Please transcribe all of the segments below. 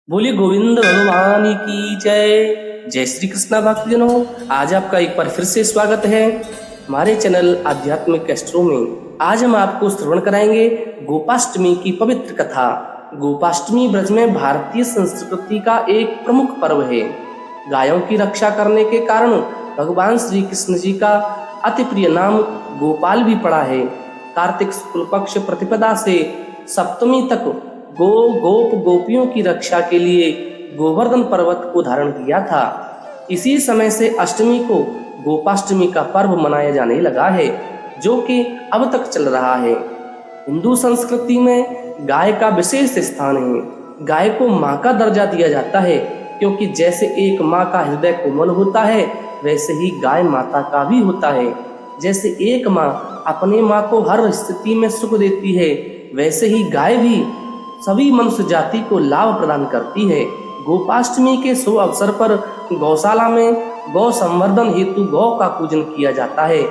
बोलिए गोविंद भगवान की जय। जय श्री कृष्णा भक्तजनों, आज आपका एक बार फिर से स्वागत है हमारे चैनल आध्यात्मिक एस्ट्रो में। आज हम आपको श्रवण कराएंगे गोपाष्टमी की पवित्र कथा। गोपाष्टमी ब्रज में भारतीय संस्कृति का एक प्रमुख पर्व है। गायों की रक्षा करने के कारण भगवान श्री कृष्ण जी का अति प्रिय नाम गोपाल भी पड़ा है। कार्तिक शुक्ल पक्ष प्रतिपदा से सप्तमी तक गोप गोपियों की रक्षा के लिए गोवर्धन पर्वत को धारण किया था। इसी समय से अष्टमी को गोपाष्टमी का पर्व मनाया जाने लगा है, जो कि अब तक चल रहा है। हिंदू संस्कृति में गाय का विशेष स्थान है। गाय को माँ का दर्जा दिया जाता है, क्योंकि जैसे एक माँ का हृदय कोमल होता है, वैसे ही गाय माता का भी होता है। जैसे एक माँ अपने माँ को हर स्थिति में सुख देती है, वैसे ही गाय भी सभी मनुष्य जाति को लाभ प्रदान करती है। गोपाष्टमी के शुभ अवसर पर गौशाला में गौ संवर्धन हेतु गौ का पूजन किया जाता है।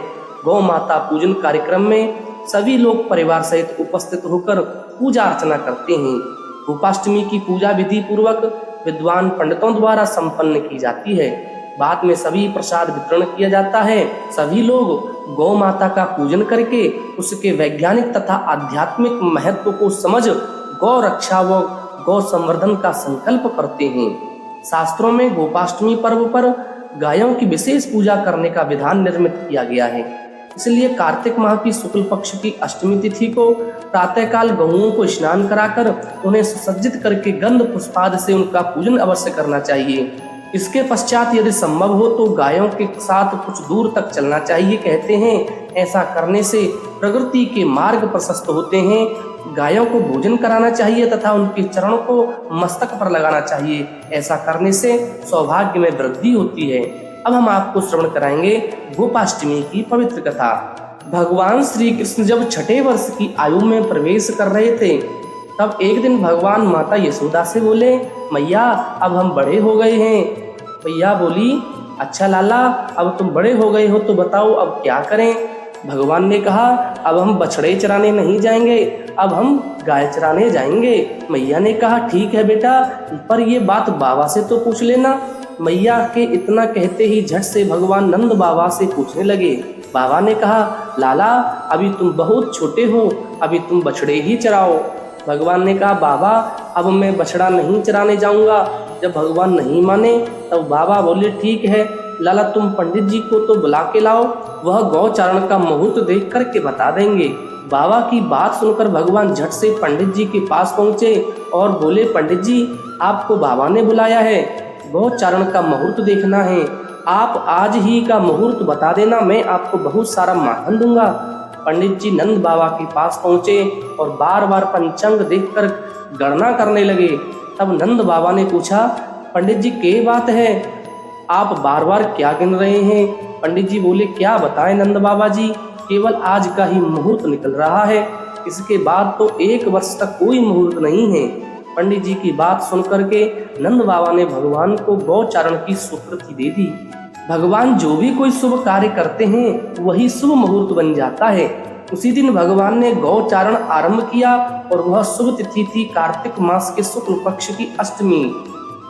गौ माता पूजन कार्यक्रम में सभी लोग परिवार सहित उपस्थित होकर पूजा अर्चना करते हैं। गोपाष्टमी की पूजा विधि पूर्वक विद्वान पंडितों द्वारा संपन्न की जाती है। बाद में सभी प्रसाद वितरण किया जाता है। सभी लोग गौ माता का पूजन करके उसके वैज्ञानिक तथा आध्यात्मिक महत्व को समझ गौ रक्षा व गौ संवर्धन का संकल्प करते हैं। शास्त्रों में गोपाष्टमी पर्व पर गायों की विशेष पूजा करने का विधान निर्मित किया गया है। इसलिए कार्तिक माह की शुक्ल पक्ष की अष्टमी तिथि को प्रातःकाल गौओं को स्नान कराकर उन्हें सुसज्जित करके गंध पुष्पाद से उनका पूजन अवश्य करना चाहिए। इसके पश्चात यदि संभव हो तो गायों के साथ कुछ दूर तक चलना चाहिए। कहते हैं ऐसा करने से प्रकृति के मार्ग प्रशस्त होते हैं। गायों को भोजन कराना चाहिए तथा उनके चरणों को मस्तक पर लगाना चाहिए। ऐसा करने से सौभाग्य में वृद्धि होती है। अब हम आपको श्रवण कराएंगे गोपाष्टमी की पवित्र कथा। भगवान श्री कृष्ण जब छठे वर्ष की आयु में प्रवेश कर रहे थे, तब एक दिन भगवान माता यशोदा से बोले, मैया अब हम बड़े हो गए हैं। मैया बोली, अच्छा लाला, अब तुम बड़े हो गए हो तो बताओ अब क्या करें। भगवान ने कहा, अब हम बछड़े चराने नहीं जाएंगे, अब हम गाय चराने जाएंगे। मैया ने कहा, ठीक है बेटा, पर ये बात बाबा से तो पूछ लेना। मैया के इतना कहते ही झट से भगवान नंद बाबा से पूछने लगे। बाबा ने कहा, लाला अभी तुम बहुत छोटे हो, अभी तुम बछड़े ही चराओ। भगवान ने कहा, बाबा अब मैं बछड़ा नहीं चराने जाऊंगा। जब भगवान नहीं माने तब बाबा बोले, ठीक है लाला, तुम पंडित जी को तो बुला के लाओ, वह गौचारण का मुहूर्त देख करके बता देंगे। बाबा की बात सुनकर भगवान झट से पंडित जी के पास पहुंचे और बोले, पंडित जी आपको बाबा ने बुलाया है, गौचारण का मुहूर्त देखना है। आप आज ही का मुहूर्त बता देना, मैं आपको बहुत सारा माखन दूंगा। पंडित जी नंद बाबा के पास पहुंचे और बार बार पंचांग देखकर गणना करने लगे। तब नंद बाबा ने पूछा, पंडित जी क्या बात है, आप बार बार क्या गिन रहे हैं। पंडित जी बोले, क्या बताएं नंद बाबा जी, केवल आज का ही मुहूर्त निकल रहा है, इसके बाद तो 1 वर्ष तक कोई मुहूर्त नहीं है। पंडित जी की बात सुनकर के नंद बाबा ने भगवान को गौचारण की स्वीकृति दे दी। भगवान जो भी कोई शुभ कार्य करते हैं वही शुभ मुहूर्त बन जाता है। उसी दिन भगवान ने गौचारण आरंभ किया और वह शुभ तिथि थी कार्तिक मास के शुक्ल पक्ष की अष्टमी।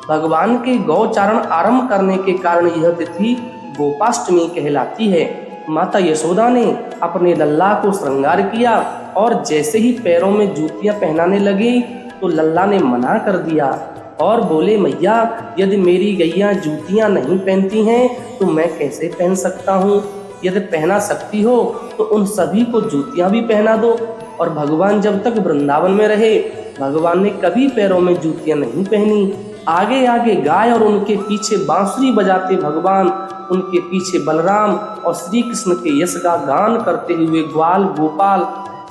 भगवान के गौचारण आरंभ करने के कारण यह तिथि गोपाष्टमी कहलाती है। माता यशोदा ने अपने लल्ला को श्रृंगार किया और जैसे ही पैरों में जूतियां पहनाने लगी तो लल्ला ने मना कर दिया और बोले, मैया यदि मेरी गैया जूतियां नहीं पहनती हैं तो मैं कैसे पहन सकता हूँ। यदि पहना सकती हो तो उन सभी को जूतियां भी पहना दो। और भगवान जब तक वृंदावन में रहे, भगवान ने कभी पैरों में जूतियां नहीं पहनी। आगे आगे गाय और उनके पीछे बांसुरी बजाते भगवान, उनके पीछे बलराम और श्री कृष्ण के यश का गान करते हुए ग्वाल गोपाल,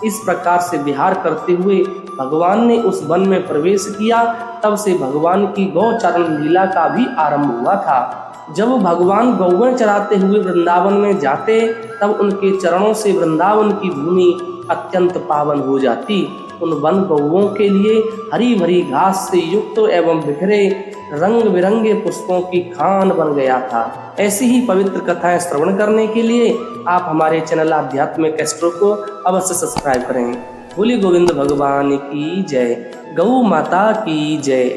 इस प्रकार से विहार करते हुए भगवान ने उस वन में प्रवेश किया। तब से भगवान की गौचारण लीला का भी आरंभ हुआ था। जब भगवान गौवें चराते हुए वृंदावन में जाते, तब उनके चरणों से वृंदावन की भूमि अत्यंत पावन हो जाती। उन वन गौओं के लिए हरी भरी घास से युक्त एवं बिखरे रंग बिरंगे पुष्पों की खान बन गया था। ऐसी ही पवित्र कथाएं श्रवण करने के लिए आप हमारे चैनल आध्यात्मिक एस्ट्रो को अवश्य सब्सक्राइब करें। बोलिए गोविंद भगवान की जय, गौ माता की जय।